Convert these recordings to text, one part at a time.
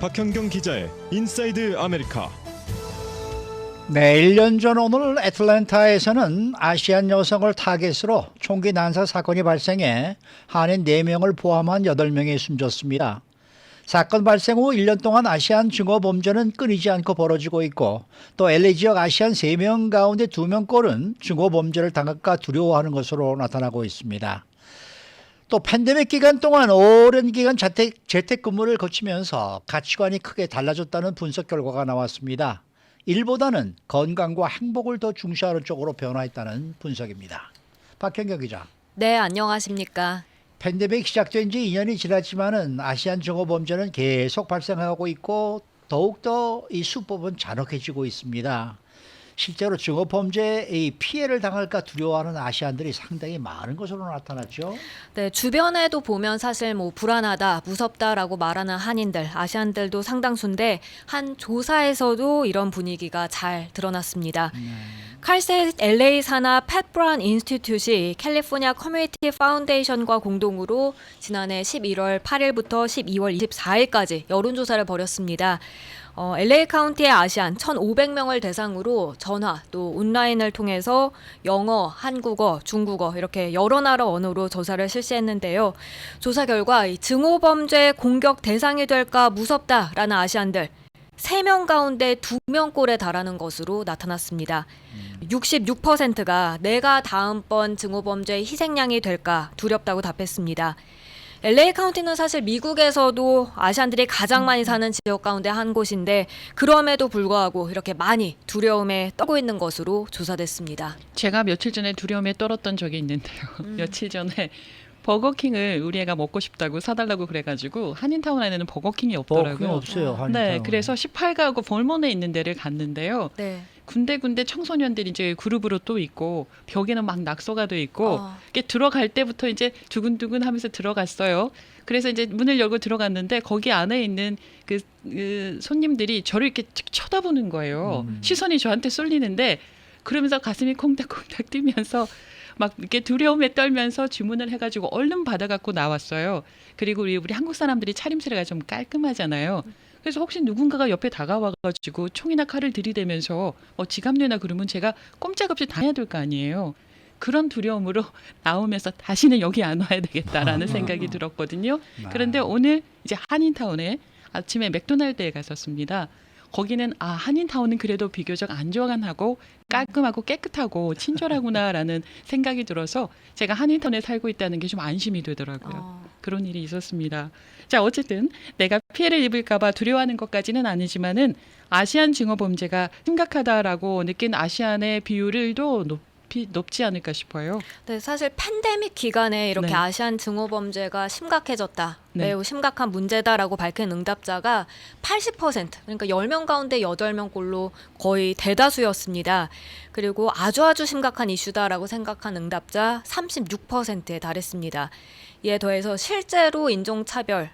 박현경 기자의 인사이드 아메리카. 네, 1년 전 오늘 애틀랜타에서는 아시안 여성을 타겟으로 총기 난사 사건이 발생해 한인 4명을 포함한 8명이 숨졌습니다. 사건 발생 후 1년 동안 아시안 증오 범죄는 끊이지 않고 벌어지고 있고, 또 LA 지역 아시안 3명 가운데 2명꼴은 증오 범죄를 당할까 두려워하는 것으로 나타나고 있습니다. 또 팬데믹 기간 동안 오랜 기간 재택근무를 거치면서 가치관이 크게 달라졌다는 분석 결과가 나왔습니다. 일보다는 건강과 행복을 더 중시하는 쪽으로 변화했다는 분석입니다. 박현경 기자. 네, 안녕하십니까. 팬데믹 시작된 지 2년이 지났지만은 아시안 증오 범죄는 계속 발생하고 있고 더욱더 이 수법은 잔혹해지고 있습니다. 실제로 증오 범죄의 피해를 당할까 두려워하는 아시안들이 상당히 많은 것으로 나타났죠. 네, 주변에도 보면 사실 불안하다, 무섭다라고 말하는 한인들, 아시안들도 상당수인데 한 조사에서도 이런 분위기가 잘 드러났습니다. 칼셋 LA 산하 팻 브라운 인스티튜트이 캘리포니아 커뮤니티 파운데이션과 공동으로 지난해 11월 8일부터 12월 24일까지 여론조사를 벌였습니다. LA 카운티의 아시안 1,500명을 대상으로 전화 또 온라인을 통해서 영어, 한국어, 중국어 이렇게 여러 나라 언어로 조사를 실시했는데요. 조사 결과 이 증오범죄 공격 대상이 될까 무섭다라는 아시안들 3명 가운데 2명꼴에 달하는 것으로 나타났습니다. 66%가 내가 다음번 증오범죄의 희생양이 될까 두렵다고 답했습니다. LA 카운티는 사실 미국에서도 아시안들이 가장 많이 사는 지역 가운데 한 곳인데 그럼에도 불구하고 이렇게 많이 두려움에 떨고 있는 것으로 조사됐습니다. 제가 며칠 전에 두려움에 떨었던 적이 있는데요. 며칠 전에 버거킹을 우리 애가 먹고 싶다고 사달라고 그래가지고 한인타운 안에는 버거킹이 없더라고요. 버거킹 없어요. 한인타운. 네, 그래서 18가구 볼몬에 있는 데를 갔는데요. 네. 군데군데 청소년들이 이제 그룹으로 또 있고 벽에는 막 낙서가 돼 있고 이게 들어갈 때부터 이제 두근두근 하면서 들어갔어요. 그래서 이제 문을 열고 들어갔는데 거기 안에 있는 그 손님들이 저를 이렇게 쳐다보는 거예요. 시선이 저한테 쏠리는데 그러면서 가슴이 콩닥콩닥 뛰면서 막 이렇게 두려움에 떨면서 주문을 해가지고 얼른 받아갖고 나왔어요. 그리고 우리 한국 사람들이 차림새가 좀 깔끔하잖아요. 그래서 혹시 누군가가 옆에 다가와가지고 총이나 칼을 들이대면서 지갑내나 그러면 제가 꼼짝없이 당해야 될 거 아니에요. 그런 두려움으로 나오면서 다시는 여기 안 와야 되겠다라는 생각이 들었거든요. 그런데 오늘 이제 한인타운에 아침에 맥도날드에 갔었습니다. 거기는 한인타운은 그래도 비교적 안전하고 깔끔하고 깨끗하고 친절하구나라는 생각이 들어서 제가 한인타운에 살고 있다는 게 좀 안심이 되더라고요. 그런 일이 있었습니다. 자, 어쨌든 내가 피해를 입을까 봐 두려워하는 것까지는 아니지만은 아시안 증오 범죄가 심각하다라고 느낀 아시안의 비율도 높지 않을까 싶어요. 네, 사실 팬데믹 기간에 이렇게 네. 아시안 증오 범죄가 심각해졌다. 네. 매우 심각한 문제다라고 밝힌 응답자가 80%, 그러니까 10명 가운데 8명꼴로 거의 대다수였습니다. 그리고 아주 심각한 이슈다라고 생각한 응답자 36%에 달했습니다. 이에 더해서 실제로 인종차별,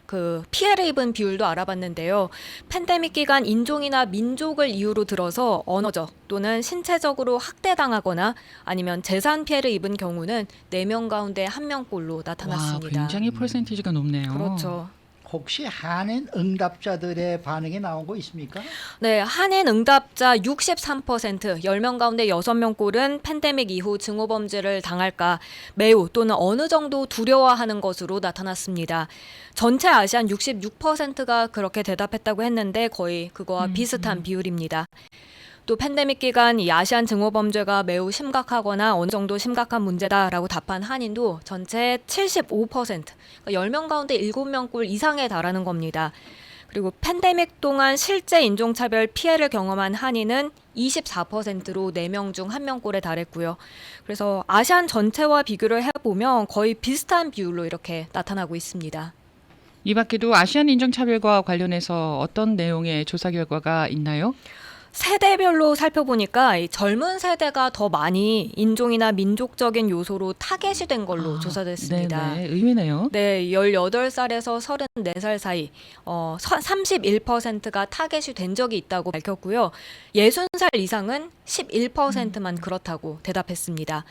피해를 입은 비율도 알아봤는데요. 팬데믹 기간 인종이나 민족을 이유로 들어서 언어적 또는 신체적으로 학대당하거나 아니면 재산 피해를 입은 경우는 4명 가운데 1명꼴로 나타났습니다. 와, 굉장히 퍼센티지가 높네요. 그렇죠. 혹시 한인 응답자들의 반응이 나온 거 있습니까? 네, 한인 응답자 63%, 10명 가운데 6명꼴은 팬데믹 이후 증오범죄를 당할까 매우 또는 어느 정도 두려워하는 것으로 나타났습니다. 전체 아시안 66%가 그렇게 대답했다고 했는데 거의 그거와 비슷한 비율입니다. 또 팬데믹 기간 이 아시안 증오 범죄가 매우 심각하거나 어느 정도 심각한 문제다라고 답한 한인도 전체 75%, 그러니까 10명 가운데 7명꼴 이상에 달하는 겁니다. 그리고 팬데믹 동안 실제 인종차별 피해를 경험한 한인은 24%로 4명 중 1명꼴에 달했고요. 그래서 아시안 전체와 비교를 해보면 거의 비슷한 비율로 이렇게 나타나고 있습니다. 이 밖에도 아시안 인종차별과 관련해서 어떤 내용의 조사 결과가 있나요? 세대별로 살펴보니까 이 젊은 세대가 더 많이 인종이나 민족적인 요소로 타겟이 된 걸로 조사됐습니다. 네, 의외네요. 네, 18살에서 34살 사이 31%가 타겟이 된 적이 있다고 밝혔고요. 60살 이상은 11%만 그렇다고 대답했습니다.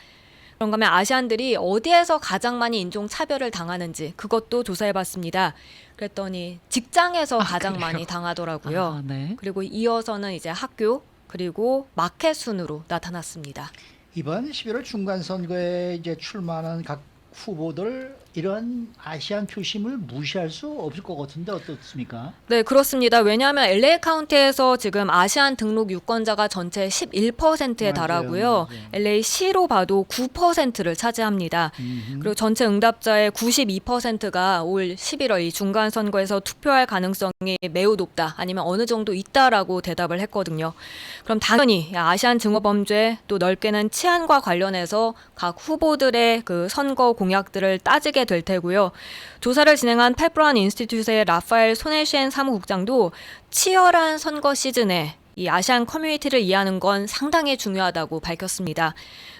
그런가 하면 아시안들이 어디에서 가장 많이 인종 차별을 당하는지 그것도 조사해봤습니다. 그랬더니 직장에서 가장 그래요? 많이 당하더라고요. 아, 네. 그리고 이어서는 이제 학교 그리고 마켓 순으로 나타났습니다. 이번 11월 중간 선거에 이제 출마하는 각 후보들 이런 아시안 표심을 무시할 수 없을 것 같은데 어떻습니까? 네, 그렇습니다. 왜냐하면 LA 카운티에서 지금 아시안 등록 유권자가 전체 11%에 맞아요, 달하고요. 맞아요. LA시로 봐도 9%를 차지합니다. 그리고 전체 응답자의 92%가 올 11월 이 중간 선거에서 투표할 가능성이 매우 높다, 아니면 어느 정도 있다라고 대답을 했거든요. 그럼 당연히 아시안 증오 범죄, 또 넓게는 치안과 관련해서 각 후보들의 그 선거 공약들을 따지게 될 테고요. 조사를 진행한 팻 브라운 인스티튜트의 라파엘 소네시엔 사무국장도 치열한 선거 시즌에 이 아시안 커뮤니티를 이해하는 건 상당히 중요하다고 밝혔습니다.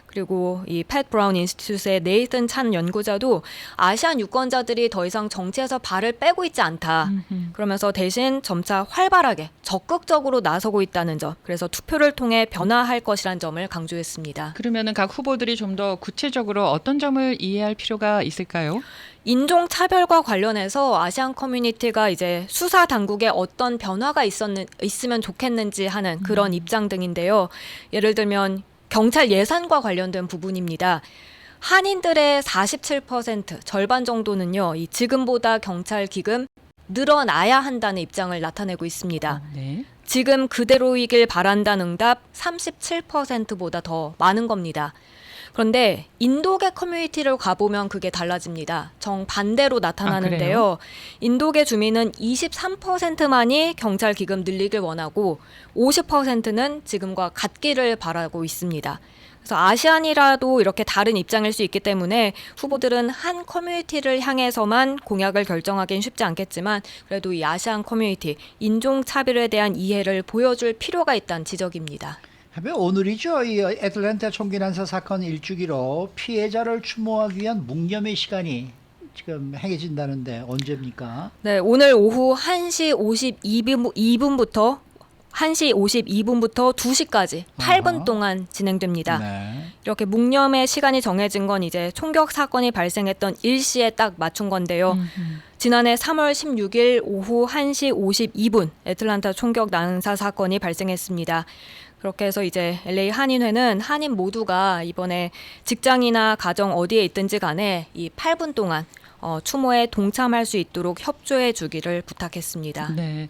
그리고 이 팻 브라운 인스티튜트의 네이슨 찬 연구자도 아시안 유권자들이 더 이상 정치에서 발을 빼고 있지 않다. 그러면서 대신 점차 활발하게 적극적으로 나서고 있다는 점, 그래서 투표를 통해 변화할 것이란 점을 강조했습니다. 그러면은 각 후보들이 좀 더 구체적으로 어떤 점을 이해할 필요가 있을까요? 인종 차별과 관련해서 아시안 커뮤니티가 이제 수사 당국에 어떤 변화가 있으면 좋겠는지 하는 그런 입장 등인데요. 예를 들면 경찰 예산과 관련된 부분입니다. 한인들의 47%, 절반 정도는요, 이 지금보다 경찰 기금 늘어나야 한다는 입장을 나타내고 있습니다. 네. 지금 그대로이길 바란다는 응답 37%보다 더 많은 겁니다. 그런데 인도계 커뮤니티를 가보면 그게 달라집니다. 정반대로 나타나는데요. 인도계 주민은 23%만이 경찰 기금 늘리길 원하고 50%는 지금과 같기를 바라고 있습니다. 그래서 아시안이라도 이렇게 다른 입장일 수 있기 때문에 후보들은 한 커뮤니티를 향해서만 공약을 결정하기는 쉽지 않겠지만, 그래도 이 아시안 커뮤니티, 인종차별에 대한 이해를 보여줄 필요가 있다는 지적입니다. 하면 오늘이죠. 이 애틀랜타 총기 난사 사건 일주기로 피해자를 추모하기 위한 묵념의 시간이 지금 행해진다는데 언제입니까? 네, 오늘 오후 1시 52분부터 1시 52분부터 2시까지 8분 아하. 동안 진행됩니다. 네. 이렇게 묵념의 시간이 정해진 건 이제 총격 사건이 발생했던 일시에 딱 맞춘 건데요. 지난해 3월 16일 오후 1시 52분 애틀랜타 총격 난사 사건이 발생했습니다. 그렇게 해서 이제 LA 한인회는 한인 모두가 이번에 직장이나 가정 어디에 있든지 간에 이 8분 동안 추모에 동참할 수 있도록 협조해 주기를 부탁했습니다. 네.